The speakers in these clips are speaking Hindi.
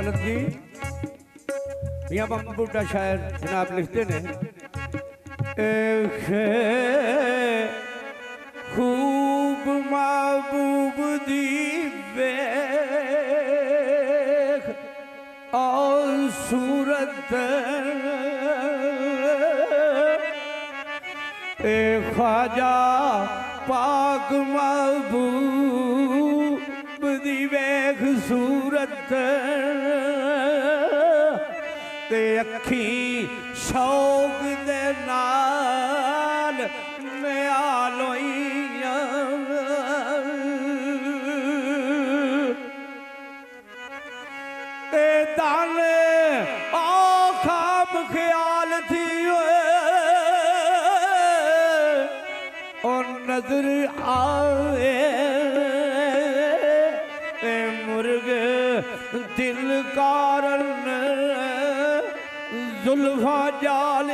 दयानंद जी यहाँ पर बूटा शायर जनाब लिखते ने खूब महबूब दी वेख और सूरत ख्वाजा पाक महबूब दी वेख सूरत ते अखी शौक दे नाल मैं आलोइया ते दाने आखाम ख्याल थी और नजर आए मुर्ग दिल कारण जुल्फा जाल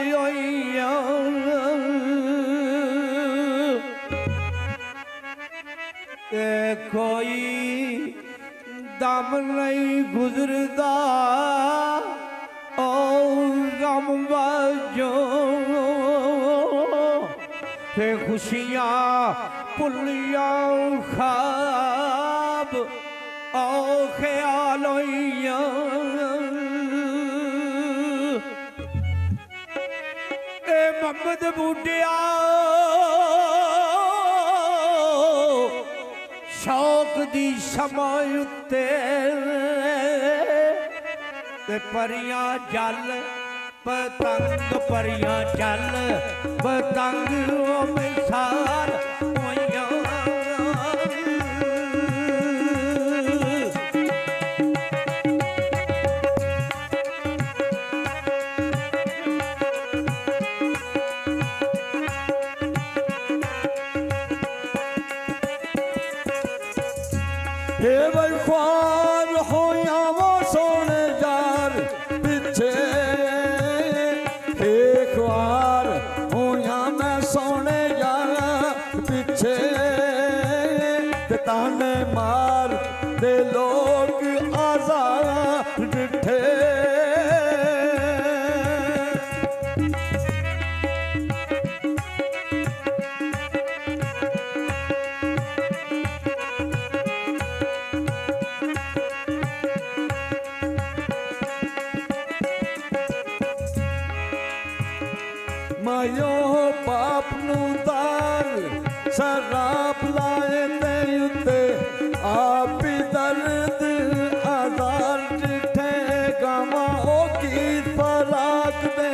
कोई दम नहीं गुजरदा और गम बाजो ते खुशियां पुलिया खाब और ख्याल मोहम्मद बूटिया शौक दी शमा उत्ते परियां जल पतंग परियां जल पतंग मिसाल हे भाई ख्वार होया वो सोने यार पीछे हे ख्वार होया मैं सोने यार पीछे ताने मार दे लोग आजाद डिठे मायो बाप नू दाल शराब लाए ते उत्ते आप दर्द आधार जिठे गावा ओ की फराक दे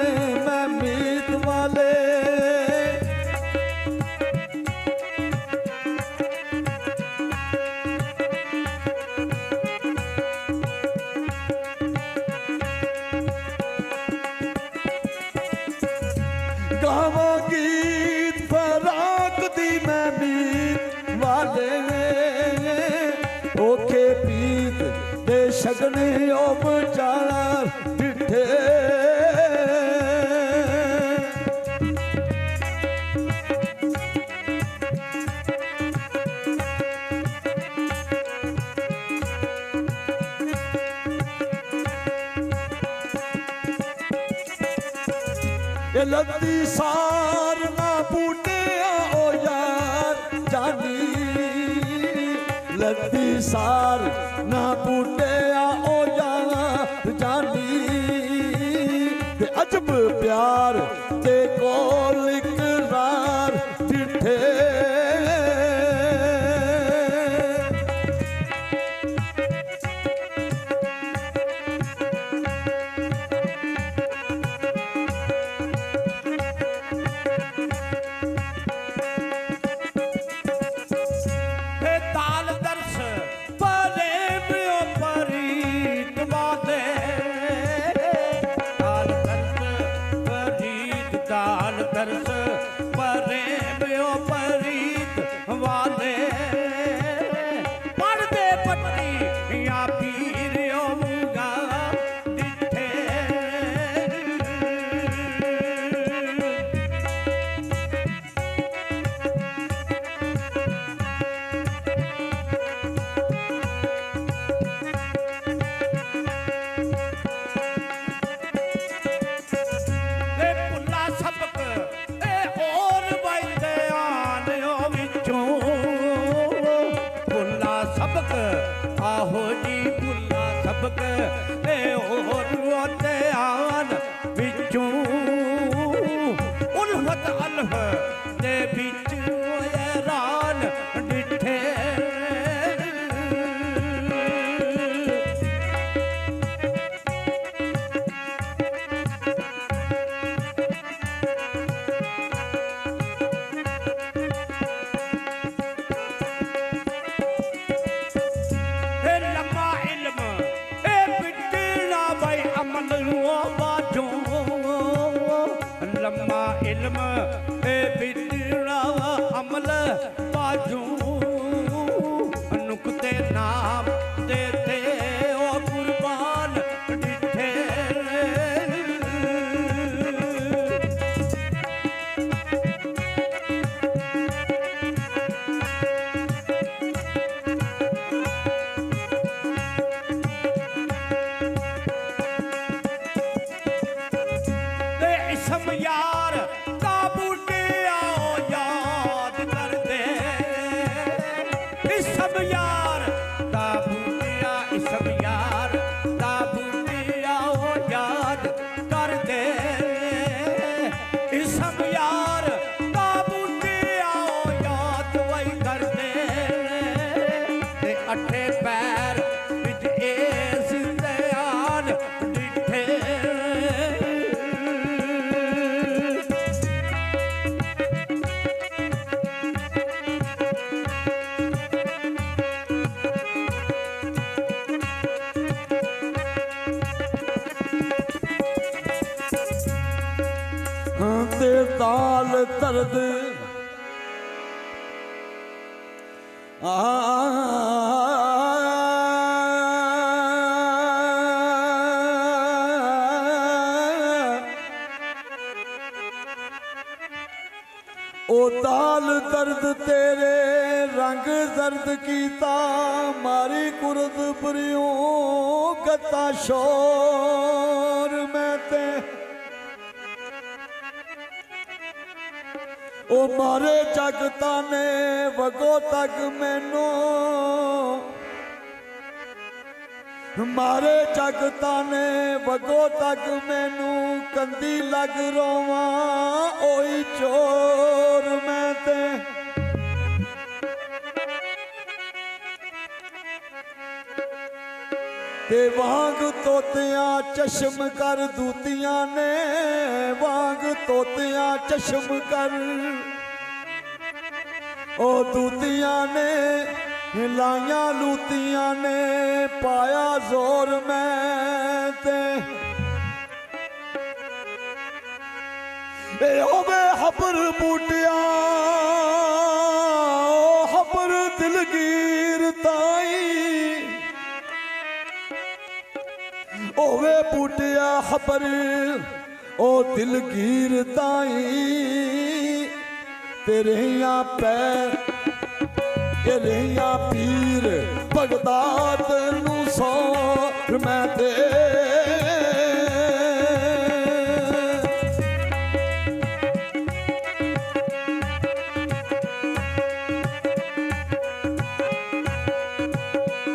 मैं मीत वाले गावा गीत फराक दी मैं मीत वाले ओके पीत दे शगने ओ बचारा डिठे लद्दी सार ना बूटे ओ यार जानी लद्दी सार ना बूटे ओ यार जानी ते अजब प्यार ते कोल इकरार डिठे ताल दर्द परी सबक आहो जी भुला सबक ए और रोते आवन बिचू उल्फत अलफ दे बिच हैरान डिठे लम्मा इल्म ए बिदड़ा अमल बाजू नुकते नाम देते ओ कुर्बान डिठे इसम यार काबूटे आओ याद कर दे इसम यार काबूटिया इसम यार काबूटिया आओ याद कर दे इसम यार काबूटिया आओ याद वही कर दे ते अठे पैर विच ए जिंदयान डिठे ते ताल दर्द ओ ताल दर्द तेरे रंग दर्द कीता मारी कुरद परियों गता शोर मैं ते ओ मारे जगता ने वगो तक मैनू मारे जगता ने वगो तक मैनू कंदी लग रोवा ओई चोर मैं ते वांग तोतियां चश्म कर दूतियां ने वांग तोतियां चश्म कर ओ दूतियां ने लाइया लूतियां ने पाया जोर मैं ते होवे हबर बूटिया हबर दिलगीर ताई ओवे बूटिया खबर ओ दिलगीर ताई तेरिया पैर तेरिया पीर बगदाद नू सौर मैं ते